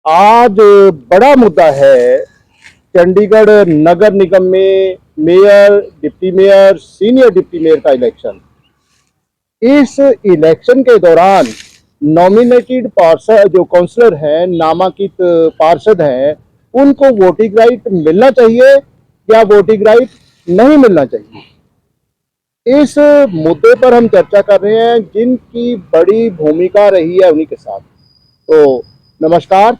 आज बड़ा मुद्दा है चंडीगढ़ नगर निगम में mayor, deputy mayor, senior deputy mayor का इलेक्शन। इस इलेक्शन के दौरान नॉमिनेटेड पार्षद जो काउंसलर हैं, नामांकित पार्षद हैं, उनको वोटिंग राइट मिलना चाहिए या वोटिंग राइट नहीं मिलना चाहिए। इस मुद्दे पर हम चर्चा कर रहे हैं जिनकी बड़ी भूमिका रही है उन्हीं के साथ। तो नमस्कार,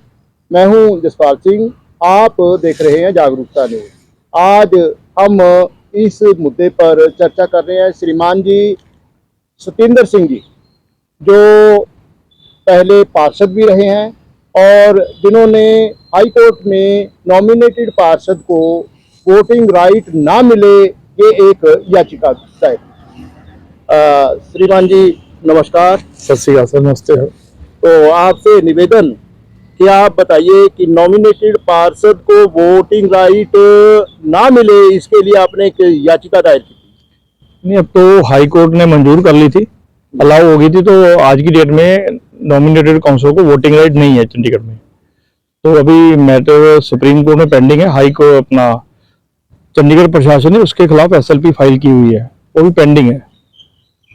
मैं हूं जसपाल सिंह, आप देख रहे हैं जागरूकता न्यूज। आज हम इस मुद्दे पर चर्चा कर रहे हैं श्रीमान जी सतिंदर सिंह जी, जो पहले पार्षद भी रहे हैं और जिन्होंने हाई कोर्ट में नॉमिनेटेड पार्षद को वोटिंग राइट ना मिले ये एक याचिका दायर। श्रीमान जी नमस्कार। सत श्री अकाल सर, नमस्ते। तो आपसे निवेदन कि आप बताइए कि नॉमिनेटेड पार्षद को वोटिंग राइट ना मिले, इसके लिए आपने एक याचिका दायर की थी। नहीं, अब तो हाई कोर्ट ने मंजूर कर ली थी, अलाउ हो गई थी। तो आज की डेट में नॉमिनेटेड काउंसिल को वोटिंग राइट नहीं है चंडीगढ़ में। तो अभी मैटर सुप्रीम कोर्ट में पेंडिंग है। हाई कोर्ट अपना चंडीगढ़ प्रशासन ने उसके खिलाफ एसएलपी फाइल की हुई है, वो भी पेंडिंग है।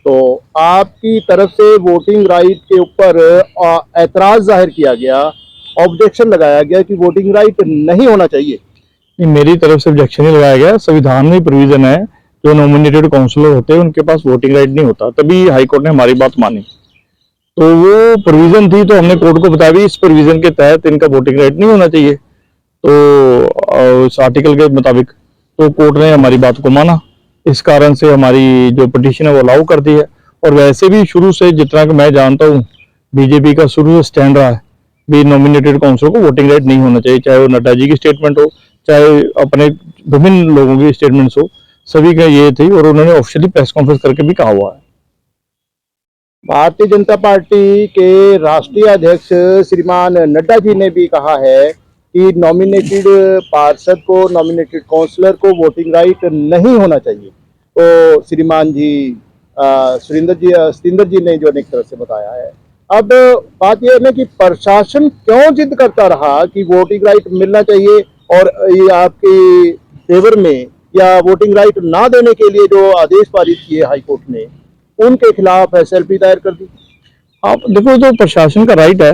तो आपकी तरफ से वोटिंग राइट के ऊपर ऐतराज जाहिर किया गया, ऑब्जेक्शन लगाया गया कि वोटिंग राइट नहीं होना चाहिए। मेरी तरफ से ऑब्जेक्शन ही लगाया गया। संविधान में प्रोविजन है जो नॉमिनेटेड काउंसिलर होते हैं उनके पास वोटिंग राइट नहीं होता, तभी हाई कोर्ट ने हमारी बात मानी। तो वो प्रोविजन थी, तो हमने कोर्ट को बताया भी इस प्रोविजन के तहत इनका वोटिंग राइट नहीं होना चाहिए। तो उस आर्टिकल के मुताबिक तो कोर्ट ने हमारी बात को माना। इस कारण से हमारी जो पिटीशन है वो अलाउ कर दी है। और वैसे भी शुरू से जितना कि मैं जानता हूँ, बीजेपी का शुरू से स्टैंड रहा है भी नॉमिनेटेड काउंसिल को वोटिंग राइट नहीं होना चाहिए, चाहे वो नड्डा जी की स्टेटमेंट हो, चाहे अपने विभिन्न लोगों की स्टेटमेंट्स हो, सभी का ये थी। और उन्होंने ऑफिशियली प्रेस कॉन्फ्रेंस करके भी कहा हुआ है। भारतीय जनता पार्टी के राष्ट्रीय अध्यक्ष श्रीमान नड्डा जी ने भी कहा है कि नॉमिनेटेड पार्षद को, नॉमिनेटेड काउंसलर को वोटिंग राइट नहीं होना चाहिए। तो श्रीमान जी सतिंदर जी ने जो अनेक तरह से बताया है। अब बात यह है ना कि प्रशासन क्यों जिद करता रहा कि वोटिंग राइट मिलना चाहिए, और ये आपके फेवर में या वोटिंग राइट ना देने के लिए जो आदेश पारित किए हाई कोर्ट ने, उनके खिलाफ एसएलपी दायर कर दी। आप देखो, तो प्रशासन का राइट है।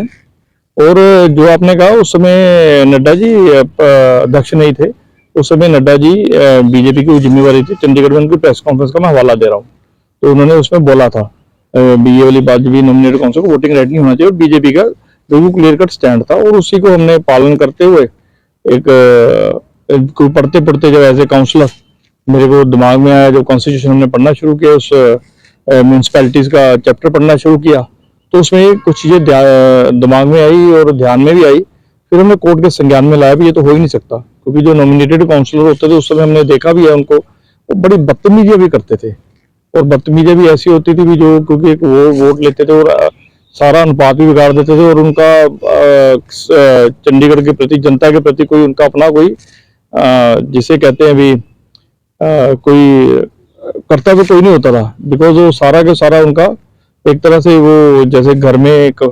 और जो आपने कहा, उस समय नड्डा जी अध्यक्ष नहीं थे, उस समय नड्डा जी बीजेपी की जिम्मेवारी थी। चंडीगढ़ में उनकी प्रेस कॉन्फ्रेंस का मैं हवाला दे रहा हूँ। तो उन्होंने उसमें बोला था ये वाली बात भी, नॉमिनेटेड काउंसिल को वोटिंग राइट नहीं होना चाहिए। और बीजेपी का बिल्कुल क्लियर कट स्टैंड था, और उसी को हमने पालन करते हुए एक पढ़ते पढ़ते जब एज ए काउंसलर मेरे को दिमाग में आया, जब कॉन्स्टिट्यूशन हमने पढ़ना शुरू किया, उस म्यूनसिपैलिटीज का चैप्टर पढ़ना शुरू किया, तो उसमें कुछ चीजें दिमाग में आई और ध्यान में भी आई। फिर हमने कोर्ट के संज्ञान में लाया भी ये तो हो ही नहीं सकता, क्योंकि जो नॉमिनेटेड काउंसलर होते थे उस समय हमने देखा भी है उनको, वो बड़ी बदतमीजियां भी करते थे। और बदतमीजियां भी ऐसी होती थी भी जो, क्योंकि वो वोट लेते थे और सारा अनुपात भी बिगाड़ देते थे। और उनका चंडीगढ़ के प्रति, जनता के प्रति कोई उनका अपना कोई जिसे कहते हैं भी कोई कर्तव्य कोई नहीं होता था। बिकॉज वो सारा के सारा उनका एक तरह से, वो जैसे घर में एक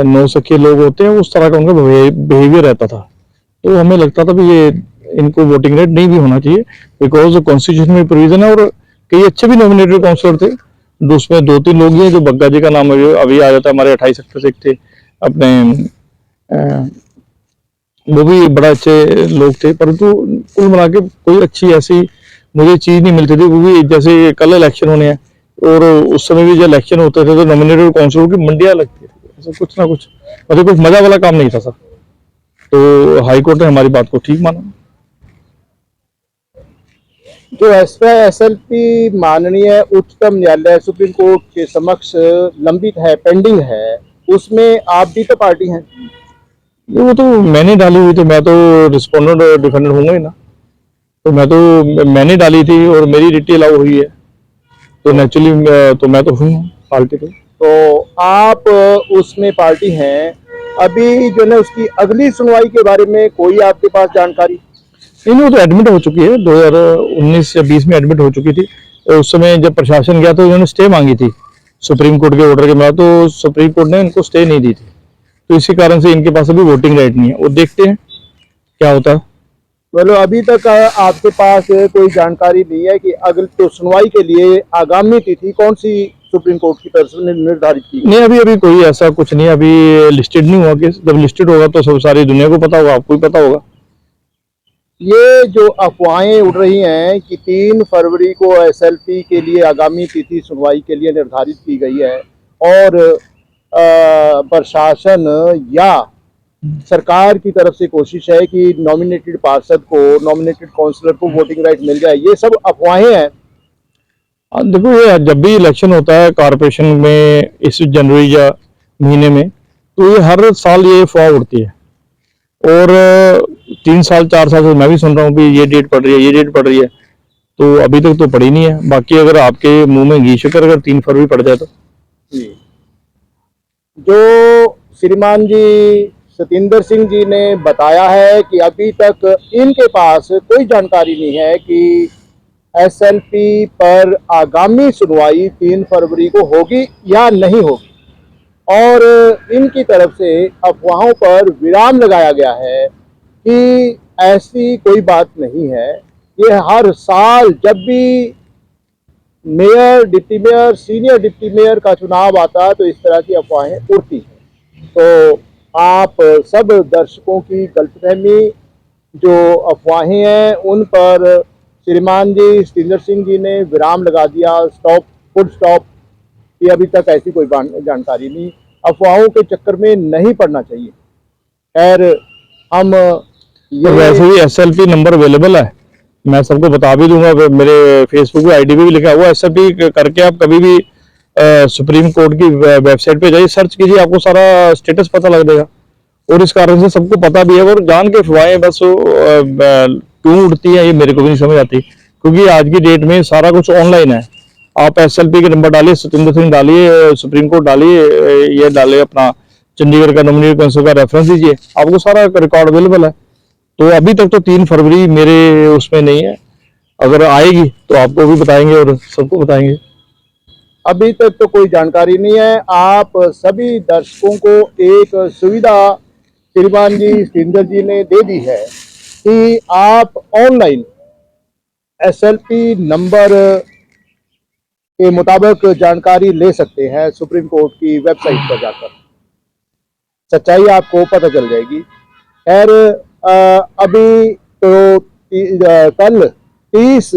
नौसखी लोग होते हैं, उस तरह का उनका बिहेवियर रहता था। तो हमें लगता था भी ये इनको वोटिंग राइट नहीं भी होना चाहिए, बिकॉज कॉन्स्टिट्यूशन में प्रोविजन है। और कई अच्छे भी नॉमिनेटेड काउंसलर थे, उसमें 2-3 लोग हैं, जो बग्गा जी का नाम अभी आ जाता है, हमारे 28 सेक्टर से एक थे अपने, वो भी बड़ा अच्छे लोग थे। परंतु कुल मिला के कोई अच्छी ऐसी मुझे चीज नहीं मिलती थी। वो भी जैसे कल इलेक्शन होने हैं, और उस समय भी जो इलेक्शन होते थे तो नॉमिनेटेड काउंसिलर की मंडियां लगती थी, ऐसा कुछ ना कुछ, मतलब कुछ मजा वाला काम नहीं था सर। तो हाई कोर्ट ने हमारी बात को ठीक माना। जो एसएलपी माननीय उच्चतम न्यायालय सुप्रीम कोर्ट के समक्ष लंबित है, पेंडिंग है, उसमें आप भी तो पार्टी हैं। वो तो मैंने डाली हुई थी, मैं तो रिस्पोंडेंट डिफेंडेंट होऊंगा ही ना। तो मैंने डाली थी और मेरी रिटी अलाउ हुई है, तो नेचुरली तो मैं तो हूँ पार्टी पे। तो आप उसमें पार्टी हैं। अभी जो है उसकी अगली सुनवाई के बारे में कोई आपके पास जानकारी? नहीं, वो तो एडमिट हो चुकी है, 2019 या 20 में एडमिट हो चुकी थी। तो उस समय जब प्रशासन गया तो उन्होंने स्टे मांगी थी सुप्रीम कोर्ट के ऑर्डर के बाद, तो सुप्रीम कोर्ट ने उनको स्टे नहीं दी थी। तो इसी कारण से इनके पास अभी वोटिंग राइट नहीं है। वो देखते हैं क्या होता है। मतलब अभी तक आपके पास कोई जानकारी नहीं है कि अगली तो सुनवाई के लिए आगामी तिथि कौन सी सुप्रीम कोर्ट की तरफ से निर्धारित की गई? नहीं, अभी कोई ऐसा कुछ नहीं, अभी लिस्टेड नहीं हुआ केस। जब लिस्टेड होगा तो सब सारी दुनिया को पता होगा, आपको भी पता होगा। ये जो अफवाहें उड़ रही हैं कि 3 फरवरी को एसएलपी के लिए आगामी तिथि सुनवाई के लिए निर्धारित की गई है और प्रशासन या सरकार की तरफ से कोशिश है कि नॉमिनेटेड पार्षद को, नॉमिनेटेड काउंसलर को वोटिंग राइट मिल जाए, ये सब अफवाहें हैं। देखो, ये जब भी इलेक्शन होता है कॉर्पोरेशन में इस जनवरी या महीने में, तो ये हर साल ये अफवाह उड़ती है। और 3 साल 4 साल से मैं भी सुन रहा हूँ कि ये डेट पड़ रही है, ये डेट पड़ रही है, तो अभी तक तो पड़ी नहीं है। बाकी अगर आपके मुंह में घी शक्कर अगर 3 फरवरी पड़ जाए तो जो श्रीमान जी सतिंदर सिंह जी ने बताया है कि अभी तक इनके पास कोई जानकारी नहीं है कि एसएलपी पर आगामी सुनवाई 3 फरवरी को होगी या नहीं होगी, और इनकी तरफ से अफवाहों पर विराम लगाया गया है कि ऐसी कोई बात नहीं है। ये हर साल जब भी mayor, deputy mayor, senior deputy mayor का चुनाव आता है तो इस तरह की अफवाहें उड़ती हैं। तो आप सब दर्शकों की गलतफहमी जो अफवाहें हैं उन पर श्रीमान जी सतिंदर सिंह जी ने विराम लगा दिया, स्टॉप, फुल स्टॉप, कि अभी तक ऐसी कोई जानकारी नहीं, अफवाहों के चक्कर में नहीं पड़ना चाहिए। खैर, हम तो वैसे भी एसएलपी नंबर अवेलेबल है, मैं सबको बता भी दूंगा, मेरे फेसबुक पे आईडी भी लिखा हुआ है एसएलपी करके। आप कभी भी सुप्रीम कोर्ट की वेबसाइट पे जाइए, सर्च कीजिए, आपको सारा स्टेटस पता लग जाएगा। और इस कारण से सबको पता भी है, और जान के अफवाहें बस क्यों उड़ती है ये मेरे को भी नहीं समझ आती, क्योंकि आज की डेट में सारा कुछ ऑनलाइन है। आप एसएलपी के नंबर डालिए, सतिंदर सिंह डालिए, सुप्रीम कोर्ट डालिए, ये डालिए अपना चंडीगढ़ का नॉमिनेटेड काउंसिल का रेफरेंस दीजिए, आपको सारा रिकॉर्ड अवेलेबल है। तो अभी तक तो 3 फरवरी मेरे उसमें नहीं है, अगर आएगी तो आपको भी बताएंगे और सबको बताएंगे। अभी तक तो कोई जानकारी नहीं है। आप सभी दर्शकों को एक सुविधा श्रीमान जी सतिंदर जी ने दे दी है कि आप ऑनलाइन एसएलपी नंबर के मुताबिक जानकारी ले सकते हैं सुप्रीम कोर्ट की वेबसाइट पर जाकर, सच्चाई आपको पता चल जाएगी। खैर, अभी तो कल 30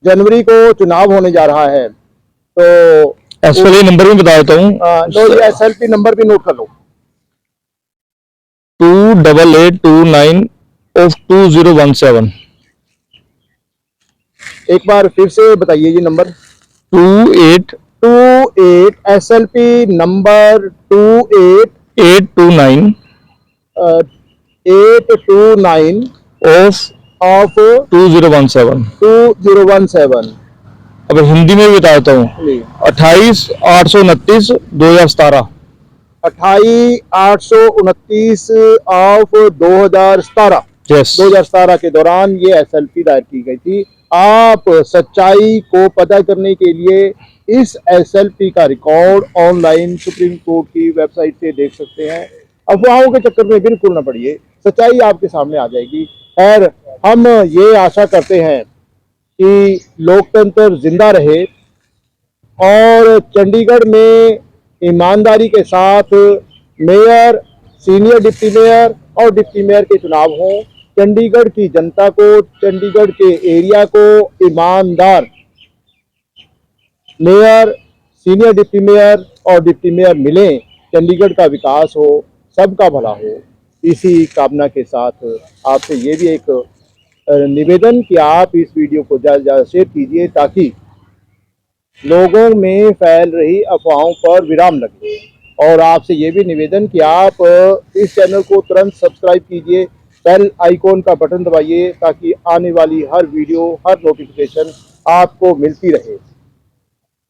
जनवरी को चुनाव होने जा रहा है, तो एसएलपी नंबर भी बता देता हूँ, लो ये एसएलपी नंबर भी नोट कर लो, 28829 of 2017। एक बार फिर से बताइए ये नंबर। 28 SLP number 829 829 of 2017। अब हिंदी में भी बता देता हूँ, 28/829/2017। 28/829 ऑफ 2017। यस, 2017 के दौरान ये एसएलपी दायर की गई थी। आप सच्चाई को पता करने के लिए इस एसएलपी का रिकॉर्ड ऑनलाइन सुप्रीम कोर्ट की वेबसाइट से देख सकते हैं। अफवाहों के चक्कर में बिल्कुल न पड़िए, सच्चाई आपके सामने आ जाएगी। और हम ये आशा करते हैं कि लोकतंत्र जिंदा रहे और चंडीगढ़ में ईमानदारी के साथ मेयर, सीनियर डिप्टी मेयर और डिप्टी मेयर के चुनाव हों। चंडीगढ़ की जनता को, चंडीगढ़ के एरिया को ईमानदार मेयर, सीनियर डिप्टी मेयर और डिप्टी मेयर मिलें, चंडीगढ़ का विकास हो, सबका भला हो। इसी कामना के साथ आपसे ये भी एक निवेदन कि आप इस वीडियो को ज़्यादा से ज़्यादा शेयर कीजिए ताकि लोगों में फैल रही अफवाहों पर विराम लगे। और आपसे ये भी निवेदन कि आप इस चैनल को तुरंत सब्सक्राइब कीजिए, बेल आइकॉन का बटन दबाइए ताकि आने वाली हर वीडियो, हर नोटिफिकेशन आपको मिलती रहे।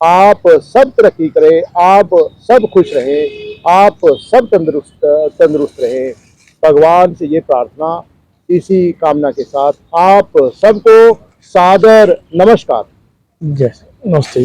आप सब तरक्की करें, आप सब खुश रहें, आप सब तंदुरुस्त रहें। भगवान से ये प्रार्थना, इसी कामना के साथ आप सबको सादर नमस्कार। यस, नमस्ते।